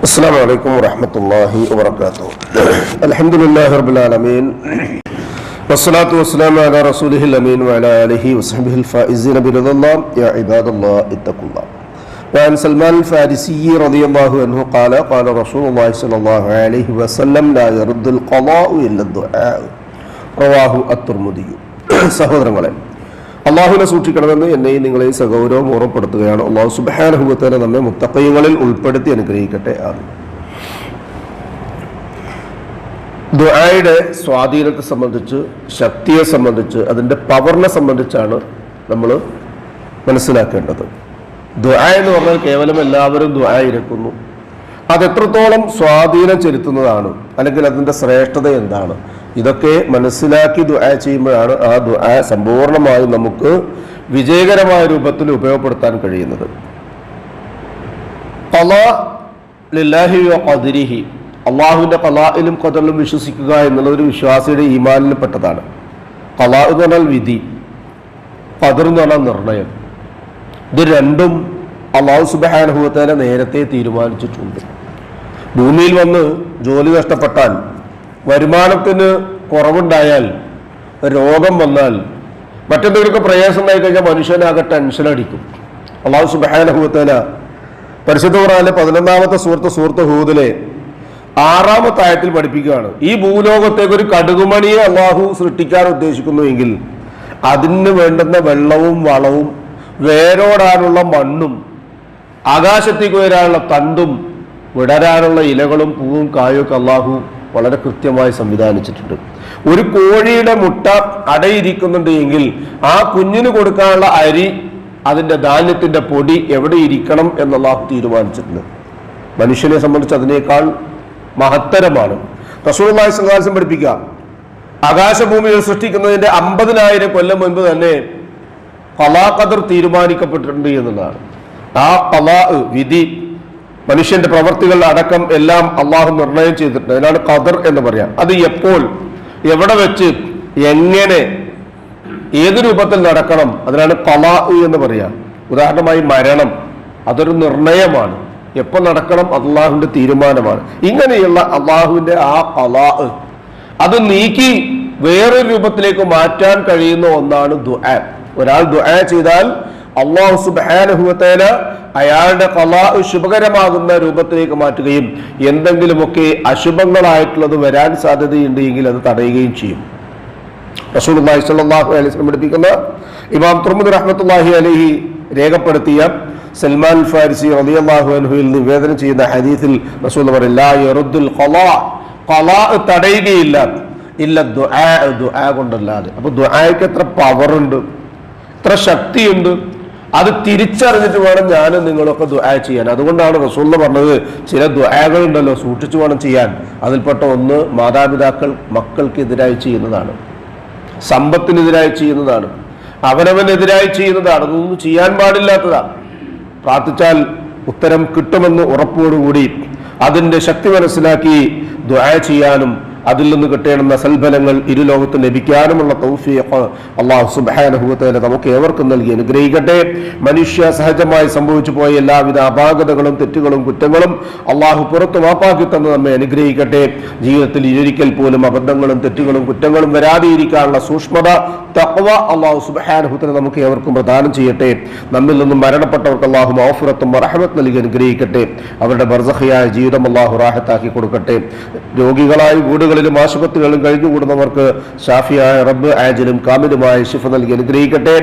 السلام عليكم ورحمة الله وبركاته. الحمد لله رب العالمين والصلاة والسلام على رسوله الأمين وعلى آله وصحبه الفائزين برضا الله. يا عباد الله اتقوا الله. وعن سلمان الفارسي رضي الله عنه قال قال رسول الله صلى الله عليه وسلم لا يرد القضاء إلا الدعاء. رواه الترمذي. സഹോദരങ്ങളെ, അള്ളാഹുവിനെ സൂക്ഷിക്കണമെന്ന് എന്നെയും നിങ്ങളെയും സഗൗരവം ഓർമ്മപ്പെടുത്തുകയാണ്. അള്ളാഹു സുബ്ഹാനഹു വ തആല നമ്മെ മുത്തഖീങ്ങളിൽ ഉൾപ്പെടുത്തി അനുഗ്രഹിക്കട്ടെ. ആമീൻ. ദുആയുടെ സ്വാധീനത്തെ സംബന്ധിച്ച്, ശക്തിയെ സംബന്ധിച്ച്, അതിൻ്റെ പവറിനെ സംബന്ധിച്ചാണ് നമ്മൾ മനസ്സിലാക്കേണ്ടത്. ദുആ എന്ന് പറഞ്ഞാൽ കേവലം എല്ലാവരും ദുആ ഇരക്കുന്നു. അതെത്രത്തോളം സ്വാധീനം ചെലുത്തുന്നതാണ്, അല്ലെങ്കിൽ അതിൻ്റെ ശ്രേഷ്ഠത എന്താണ്, ഇതൊക്കെ മനസ്സിലാക്കി ദുആ ചെയ്യുമ്പോഴാണ് ആ ദുആ സമ്പൂർണ്ണമായും നമുക്ക് വിജയകരമായ രൂപത്തിൽ ഉപയോഗപ്പെടുത്താൻ കഴിയുന്നത്. ഖളാ ലില്ലാഹി വ ഖദരിഹി, അള്ളാഹുവിൻ്റെ ഖളായിലും ഖദറിലും വിശ്വസിക്കുക എന്നുള്ളത് ഒരു വിശ്വാസിയുടെ ഈമാനിൽ പെട്ടതാണ്. ഖളാ എന്ന് പറഞ്ഞാൽ വിധി, ഖദർ എന്ന് പറഞ്ഞാൽ നിർണയം. ഇത് രണ്ടും അള്ളാഹു സുബ്ഹാനഹു വ തആല നേരത്തെ തീരുമാനിച്ചിട്ടുണ്ട്. ഭൂമിയിൽ വന്ന് ജോലി നഷ്ടപ്പെട്ടാൽ, വരുമാനത്തിന് കുറവുണ്ടായാൽ, രോഗം വന്നാൽ, മറ്റെന്തെങ്കിലുമൊക്കെ പ്രയാസം ഉണ്ടായി കഴിഞ്ഞാൽ മനുഷ്യനാകെ ടെൻഷൻ അടിക്കും. അള്ളാഹു സുബ്ഹാനഹു വ തആല പരിശുദ്ധ ഖുർആനിലെ 11-ാമത്തെ സൂറത്ത് ഹൂദിലെ 6-ാമത്തെ ആയത്തിൽ പഠിപ്പിക്കുകയാണ്, ഈ ഭൂലോകത്തേക്ക് ഒരു കടുകുമണിയെ അള്ളാഹു സൃഷ്ടിക്കാൻ ഉദ്ദേശിക്കുന്നുവെങ്കിൽ അതിന് വേണ്ടുന്ന വെള്ളവും വളവും, വേരോടാനുള്ള മണ്ണും, ആകാശത്തേക്ക് വരാനുള്ള തണ്ടും, വിടരാനുള്ള ഇലകളും പൂവും കായൊക്കെ അള്ളാഹു വളരെ കൃത്യമായി സംവിധാനിച്ചിട്ടുണ്ട്. ഒരു കോഴിയുടെ മുട്ട അടയിരിക്കുന്നുണ്ട് എങ്കിൽ ആ കുഞ്ഞിന് കൊടുക്കാനുള്ള അരി, അതിൻ്റെ ധാന്യത്തിൻ്റെ പൊടി എവിടെ ഇരിക്കണം എന്ന് അള്ളാഹു തീരുമാനിച്ചിട്ടുണ്ട്. മനുഷ്യനെ സംബന്ധിച്ച് അതിനേക്കാൾ മഹത്തരമാണ്. റസൂലുള്ളാഹി സ്വല്ലല്ലാഹു അലൈഹി വസല്ലം പഠിപ്പിക്കുക, ആകാശഭൂമികൾ സൃഷ്ടിക്കുന്നതിൻ്റെ 50,000 കൊല്ലം മുൻപ് തന്നെ ഖളാ ഖദർ തീരുമാനിക്കപ്പെട്ടിട്ടുണ്ട് എന്നുള്ളതാണ്. ആ ഖളാ വിധി, മനുഷ്യന്റെ പ്രവർത്തികൾ അടക്കം എല്ലാം അള്ളാഹു നിർണയം ചെയ്തിട്ടുണ്ട്. അതിനാണ് ഖദർ എന്ന് പറയാം. അത് എപ്പോൾ, എവിടെ വെച്ച്, എങ്ങനെ, ഏത് രൂപത്തിൽ നടക്കണം, അതിനാണ് ഖളാ എന്ന് പറയാം. ഉദാഹരണമായി മരണം, അതൊരു നിർണയമാണ്. എപ്പോൾ നടക്കണം, അള്ളാഹുവിന്റെ തീരുമാനമാണ്. ഇങ്ങനെയുള്ള അള്ളാഹുവിന്റെ ആ ഖളാ അത് നീക്കി വേറൊരു രൂപത്തിലേക്ക് മാറ്റാൻ കഴിയുന്ന ഒന്നാണ് ദുആ. ഒരാൾ ദുആ ചെയ്താൽ അല്ലാഹു സുബ്ഹാനഹു വ തആല അയാളുടെ ഖളാ ശുഭകരമാകുന്ന രൂപത്തിലേക്ക് മാറ്റുകയും എന്തെങ്കിലുമൊക്കെ അശുഭങ്ങളായിട്ടുള്ളത് വരാൻ സാധ്യതയുണ്ട് എങ്കിൽ അത് തടയുകയും ചെയ്യും. റസൂലുള്ളാഹി സ്വല്ലല്ലാഹു അലൈഹി വസല്ലം പഠിപ്പിക്കുന്ന, ഇമാം തുർമുദി റഹ്മത്തുള്ളാഹി അലൈഹി രേഖപ്പെടുത്തിയ സൽമാൻ ഫാരിസി റളിയല്ലാഹു അൻഹുവിൽ നിവേദനം ചെയ്യുന്ന ഹദീസിൽ റസൂൽ പറയും, ലാ യറുദ്ദുൽ ഖളാ, ഖളാ തടയുകയില്ല, ഇല്ല ദുആ, ദുആ കൊണ്ടല്ലാതെ. അപ്പൊ ദുആയ്ക്ക് എത്ര പവറുണ്ട്, എത്ര ശക്തിയുണ്ട്, അത് തിരിച്ചറിഞ്ഞിട്ട് വേണം ഞാനും നിങ്ങളൊക്കെ ദുആ ചെയ്യാൻ. അതുകൊണ്ടാണ് റസൂലുള്ളാഹി പറഞ്ഞത്, ചില ദുആകൾ ഉണ്ടല്ലോ സൂക്ഷിച്ചു വേണം ചെയ്യാൻ. അതിൽപ്പെട്ട ഒന്ന് മാതാപിതാക്കൾ മക്കൾക്കെതിരായി ചെയ്യുന്നതാണ്, സമ്പത്തിനെതിരായി ചെയ്യുന്നതാണ്, അവനവനെതിരായി ചെയ്യുന്നതാണ്. അതൊന്നും ചെയ്യാൻ പാടില്ലാത്തതാണ്. പ്രാർത്ഥിച്ചാൽ ഉത്തരം കിട്ടുമെന്ന് ഉറപ്പോടുകൂടി അതിൻ്റെ ശക്തി മനസ്സിലാക്കി ദുആ ചെയ്യാനും അതിൽ നിന്ന് കിട്ടേണ്ടുന്ന സൽഫലങ്ങൾ ഇരുലോകത്ത് ലഭിക്കാനുമുള്ള തൗഫീഖ് അല്ലാഹു സുബ്ഹാനഹു വ തആല നമുക്ക് ഏവർക്കും നൽകി അനുഗ്രഹിക്കട്ടെ. മനുഷ്യ സഹജമായി സംഭവിച്ചു പോയ എല്ലാവിധ അപാകതകളും തെറ്റുകളും കുറ്റങ്ങളും അള്ളാഹു പുറത്തു മാപ്പാക്കി തന്ന് നമ്മെ അനുഗ്രഹിക്കട്ടെ. ജീവിതത്തിൽ ഒരിക്കൽ പോലും അബദ്ധങ്ങളും തെറ്റുകളും കുറ്റങ്ങളും വരാതെയിരിക്കാനുള്ള സൂക്ഷ്മത, തഖ്വ അള്ളാഹു സുബ്ഹാനഹു വ തആല നമുക്ക് ഏവർക്കും പ്രദാനം ചെയ്യട്ടെ. നമ്മിൽ നിന്നും മരണപ്പെട്ടവർക്ക് അള്ളാഹു മഗ്ഫിറത്തും റഹ്മത്തും നൽകി അനുഗ്രഹിക്കട്ടെ. അവരുടെ ബർസഖിയായ ജീവിതം അള്ളാഹു റാഹത്താക്കി കൊടുക്കട്ടെ. രോഗികളായി വീടുകളിലും ആശുപത്രികളിലും കഴിഞ്ഞുകൂടുന്നവർക്ക് ഷാഫിയായ റബ്ബ് ആജിലും കാമിലുമായ ശിഫ നൽകി അനുഗ്രഹിക്കട്ടെ.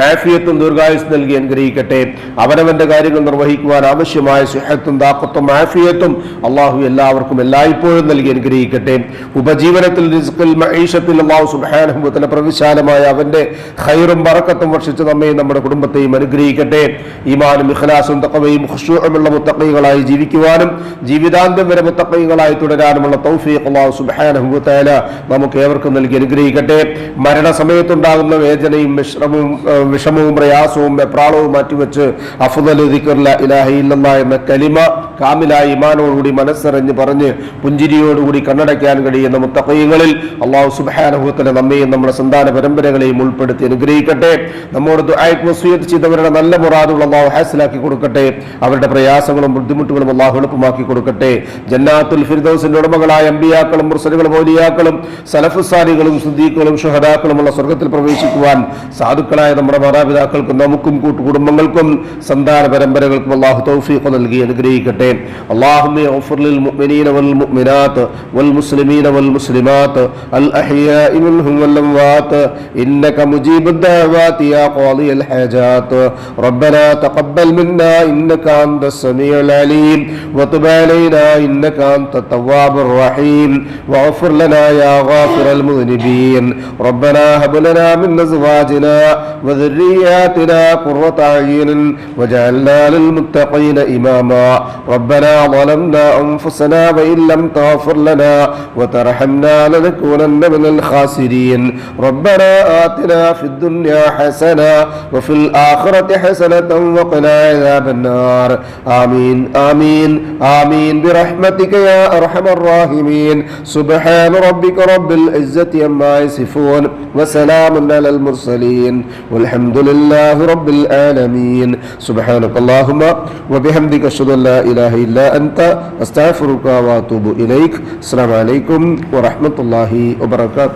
ആഫിയത്തും ദീർഘായുസ് നൽകി അനുഗ്രഹിക്കട്ടെ. അവനവന്റെ കാര്യങ്ങൾ നിർവഹിക്കുവാൻ ആവശ്യമായ സിഹത്തും ദാഖത്തും ആഫിയത്തും അള്ളാഹു എല്ലാവർക്കും എല്ലായ്പ്പോഴും നൽകി അനുഗ്രഹിക്കട്ടെ. ഉപജീവനത്തിൽ, റിസ്ഖിൽ, മഈശത്തിൽ അള്ളാഹു സുബ്ഹാനഹു വ തആല പ്രവിശാലമായ അവന്റെ ഖൈറും ബറക്കത്തും വർഷിച്ച് നമ്മയും നമ്മുടെ കുടുംബത്തെയും അനുഗ്രഹിക്കട്ടെ. ഈമാനും ഇഖ്ലാസും തഖ്വയും ഖുശൂഉമുള്ള മുത്തഖീകളായി ജീവിക്കുവാനും ജീവിതാന്ത്യം വരെ മുത്തഖീകളായി തുടരാനുമുള്ള തൗഫീഖ് അല്ലാഹു സുബ്ഹാനഹു വ തആല നമുക്ക് ഏവർക്കും നൽകി അനുഗ്രഹിക്കട്ടെ. മരണസമയത്തുണ്ടാകുന്ന വേദനയും വിഷമവും പ്രയാസവും വെപ്രാളവും മാറ്റിവെച്ച് അഫ്ദലു ദിക്ർ ലാ ഇലാഹ ഇല്ലല്ലാഹ് എന്ന കലിമ കാമിലായ ഈമാനോടുകൂടി മനസ്സറിഞ്ഞ് പറഞ്ഞ് പുഞ്ചിരിയോടുകൂടി കണ്ണടയ്ക്കാൻ കഴിയുന്ന മുത്തഖീങ്ങളിൽ അല്ലാഹു സുബ്ഹാനഹു വ തആല നമ്മയും നമ്മുടെ സന്താന പരമ്പരകളെയും ഉൾപ്പെടുത്തി അനുഗ്രഹിക്കട്ടെ. നമ്മോട് ദുആക്ക് വസിയത്ത് ചെയ്തവരുടെ നല്ല മുറാദുകൾ അല്ലാഹു ഹാസിലാക്കി കൊടുക്കട്ടെ. അവരുടെ പ്രയാസങ്ങളും ബുദ്ധിമുട്ടുകളും അല്ലാഹു എളുപ്പമാക്കി കൊടുക്കട്ടെ. ജന്നാത്തുൽ ഫിർദൗസിന്റെ ഉടമകളായ അമ്പിയാക്കളും മുർസലുകളും ഔലിയാക്കളും സലഫുസ് സാലിഹുകളും സിദ്ദീഖുകളും ശുഹദാക്കളുമുള്ള സ്വർഗ്ഗത്തിൽ പ്രവേശിക്കുവാൻ സാധുക്കളായ നമ്മുടെ മാതാപിതാക്കൾക്കും നമുക്കും കൂട്ടുകുടുംബങ്ങൾക്കും സന്താന പരമ്പരകൾക്കും അല്ലാഹു തൗഫീഖ് നൽകി അനുഗ്രഹിക്കട്ടെ. അല്ലാഹുമ്മ ഗ്ഫിർ ലിൽ മുഅ്മിനീന വൽ മുഅ്മിനാത്ത് വൽ മുസ്ലിമീന വൽ മുസ്ലിമാത്ത് അൽ അഹ്യാഇ മിൻഹും വൽ അംവാത്ത് ഇന്നക മുജീബുദ് ദഅവാതി യാ ഖാദിയൽ ഹാജാത്ത് റബ്ബനാ തഖബ്ബൽ മിന്നാ ഇന്നക അൻതസ് സമീഉൽ അലീം വതുബ് അലൈനാ ഇന്നക അൻതത് തവ്വാബുർ റഹീം വഗ്ഫിർ ലനാ യാ ഗാഫിറൽ മുദ്നിബീൻ റബ്ബനാ ഹബ് ലനാ മിൻ അസ്വാജിനാ وذرياتنا قرة أعين وجعلنا للمتقين إماما ربنا ظلمنا أنفسنا وإن لم تغفر لنا وترحمنا لنكونن من الخاسرين ربنا آتنا في الدنيا حسنة وفي الآخرة حسنة وقنا عذاب النار آمين آمين آمين برحمتك يا أرحم الراحمين سبحان ربك رب العزة عما يصفون وسلام على المرسلين والحمد لله رب العالمين سبحانك اللهم وبحمدك أشهد أن لا إله إلا أنت أستغفرك وأتوب إليك السلام عليكم ورحمة الله وبركاته.